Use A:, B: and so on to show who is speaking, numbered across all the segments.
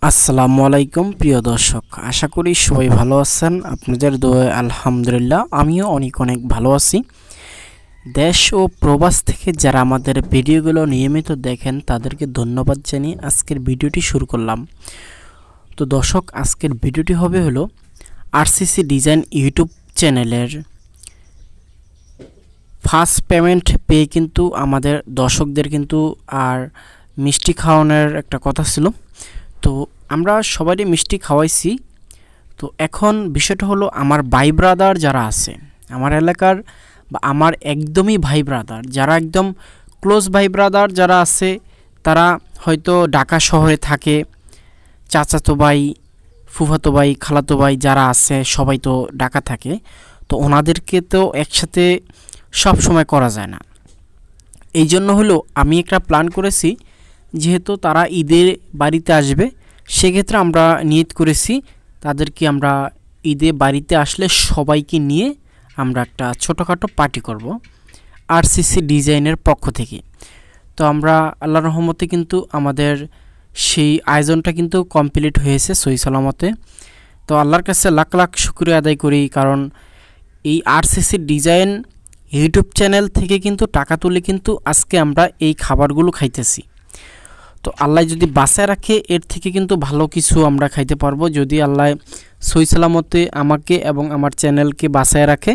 A: আসসালামু আলাইকুম প্রিয় দর্শক, আশা করি সবাই ভালো আছেন। আপনাদের দোয়ায় আলহামদুলিল্লাহ আমিও অনেক ভালো আছি। দেশ ও প্রবাস থেকে যারা আমাদের ভিডিওগুলো নিয়মিত দেখেন তাদেরকে ধন্যবাদ জানিয়ে আজকের ভিডিওটি শুরু করলাম। তো দর্শক, আজকের ভিডিওটি হবে হলো আরসিসি ডিজাইন ইউটিউব চ্যানেলের ফার্স্ট পেমেন্ট পেয়ে কিন্তু আমাদের দর্শকদের কিন্তু আর মিষ্টি খাওয়ানোর একটা কথা ছিল। তো আমরা সবারই মিষ্টি খাওয়াইছি। তো এখন বিষয়টা হলো আমার ভাই ব্রাদার যারা আছে আমার এলাকার বা আমার একদমই ভাই ব্রাদার, যারা একদম ক্লোজ ভাই ব্রাদার যারা আছে, তারা হয়তো ঢাকা শহরে থাকে, চাচাতো ভাই, ফুফাতো ভাই, খালাতো ভাই যারা আছে সবাই তো ঢাকা থাকে। তো ওনাদেরকে তো একসাথে সব সময় করা যায় না। এই জন্য হলো আমি একটা প্ল্যান করেছি, যেহেতু তারা ঈদের বাড়িতে আসবে, সেক্ষেত্রে আমরা নিয়ত করেছি তাদেরকে আমরা ঈদে বাড়িতে আসলে সবাইকে নিয়ে আমরা একটা ছোটোখাটো পার্টি করব আরসিসি ডিজাইনের পক্ষ থেকে। তো আমরা আল্লাহর রহমতে কিন্তু আমাদের সেই আয়োজনটা কিন্তু কমপ্লিট হয়েছে সহি সালামতে। তো আল্লাহর কাছে লাখ লাখ শুকরিয়া আদায় করি, কারণ এই আরসিসি ডিজাইন ইউটিউব চ্যানেল থেকে কিন্তু টাকা তুলে কিন্তু আজকে আমরা এই খাবারগুলো খাইতেছি। তো আল্লাহ যদি বাঁচায় রাখে, এর থেকে কিন্তু ভালো কিছু আমরা খাইতে পারবো, যদি আল্লাহ সহি সালামতে আমাকে এবং আমার চ্যানেলকে বাঁচায় রাখে।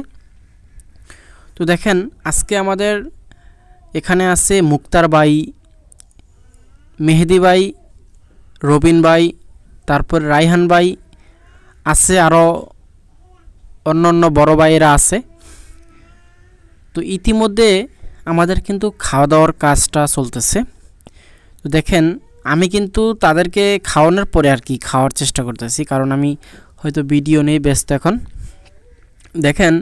A: তো দেখেন, আজকে আমাদের এখানে আছে মুক্তার ভাই, মেহেদি ভাই, রবিন ভাই, তারপর রায়হান ভাই আছে, আরও অন্য বড় ভাইয়েরা আছে। তো ইতিমধ্যে আমাদের কিন্তু খাওয়া দাওয়ার কাজটা চলতেছে। তো দেখেন, আমি কিন্তু তাদেরকে খাওয়ানোর পরে আর কি খাওয়ার চেষ্টা করতেছি, কারণ আমি হয়তো ভিডিও নিয়ে ব্যস্ত এখন। দেখেন,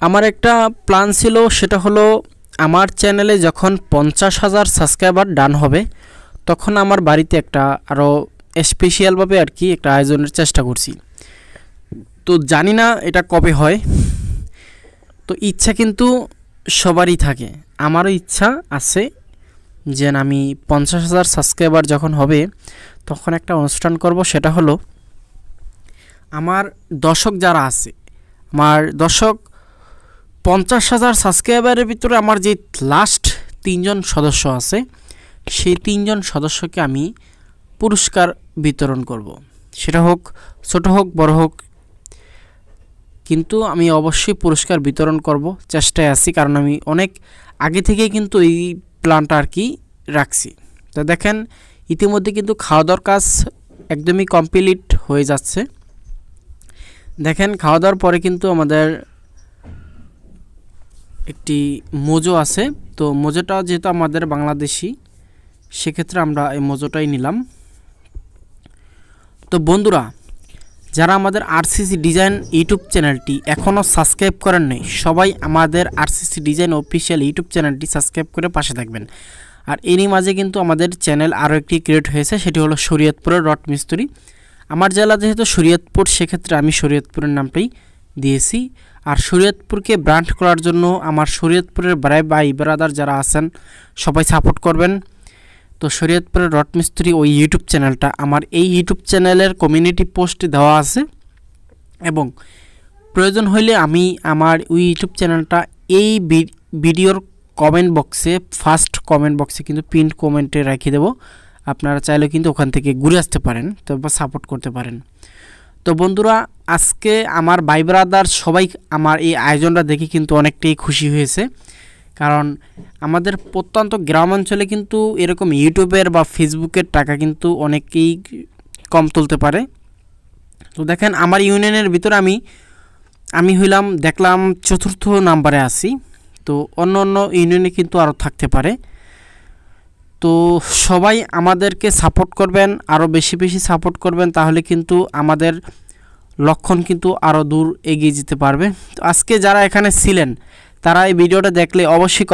A: আমার একটা প্ল্যান ছিল, সেটা হলো আমার চ্যানেলে যখন 50,000 সাবস্ক্রাইবার ডান হবে, তখন আমার বাড়িতে একটা আরও স্পেশালভাবে আর কি একটা আয়োজনের চেষ্টা করছি। তো জানি না এটা কবে হয়। তো ইচ্ছা কিন্তু সবারই থাকে, আমারও ইচ্ছা আছে যে আমি 50,000 সাবস্ক্রাইবার যখন হবে তখন একটা অনুষ্ঠান করব। সেটা হলো আমার দর্শক যারা আছে, আমার দর্শক 50,000 সাবস্ক্রাইবারের ভিতরে আমার যে লাস্ট 3 জন সদস্য আছে, সেই 3 জন সদস্যকে আমি পুরস্কার বিতরণ করব। সেটা হোক ছোট হোক বড় হোক, কিন্তু আমি অবশ্যই পুরস্কার বিতরণ করব, চেষ্টায় আছি, কারণ আমি অনেক আগে থেকে কিন্তু এই প্ল্যানটা আর কি রাখছি। তো দেখেন, ইতিমধ্যে কিন্তু খাওয়া দাওয়ার কাজ একদমই কমপ্লিট হয়ে যাচ্ছে। দেখেন, খাওয়া দাওয়ার পরে কিন্তু আমাদের একটি মোজো আছে। তো মোজোটা যেহেতু আমাদের বাংলাদেশি, সেক্ষেত্রে আমরা এই মোজোটাই নিলাম। তো বন্ধুরা, যারা আমাদের আরসিসি ডিজাইন ইউটিউব চ্যানেলটি এখনও সাবস্ক্রাইব করেন নাই, সবাই আমাদের আরসিসি ডিজাইন অফিসিয়াল ইউটিউব চ্যানেলটি সাবস্ক্রাইব করে পাশে থাকবেন। আর এরই মাঝে কিন্তু আমাদের চ্যানেল আরও একটি ক্রিয়েট হয়েছে, সেটি হলো শরীয়তপুরের রড মিস্ত্রি। আমার জেলা যেহেতু শরীয়তপুর, সেক্ষেত্রে আমি শরীয়তপুরের নামটাই দিয়েছি। আর শরীয়তপুরকে ব্র্যান্ড করার জন্য আমার শরীয়তপুরের ভাই ব্রাদার যারা আছেন সবাই সাপোর্ট করবেন। তো শরীয়তপুরের রড মিস্ত্রি ওই ইউটিউব চ্যানেলটা আমার এই ইউটিউব চ্যানেলের কমিউনিটি পোস্টে দেওয়া আছে, এবং প্রয়োজন হলে আমি আমার ওই ইউটিউব চ্যানেলটা এই ভিডিওর কমেন্ট বক্সে, ফার্স্ট কমেন্ট বক্সে কিন্তু পিন কমেন্টে রেখে দেবো। আপনারা চাইলে কিন্তু ওখান থেকে ঘুরে আসতে পারেন, তো সাপোর্ট করতে পারেন। তো বন্ধুরা, আজকে আমার ভাই ব্রাদার সবাই আমার এই আয়োজনটা দেখে কিন্তু অনেকটাই খুশি হয়েছে, কারণ আমাদের প্রত্যন্ত গ্রামাঞ্চলে কিন্তু এরকম ইউটিউবের বা ফেসবুকের টাকা কিন্তু অনেকেই কম তুলতে পারে। তো দেখেন, আমার ইউনিয়নের ভিতরে আমি হইলাম দেখলাম 4র্থ নাম্বারে আছি। তো অন্য ইউনিয়নে কিন্তু আরও থাকতে পারে। তো সবাই আমাদেরকে সাপোর্ট করবেন, আরও বেশি সাপোর্ট করবেন, তাহলে কিন্তু আমাদের লক্ষ্য কিন্তু আরও দূর এগিয়ে যেতে পারবে। তো আজকে যারা এখানে ছিলেন, তারা এই ভিডিওটা দেখলে অবশ্যই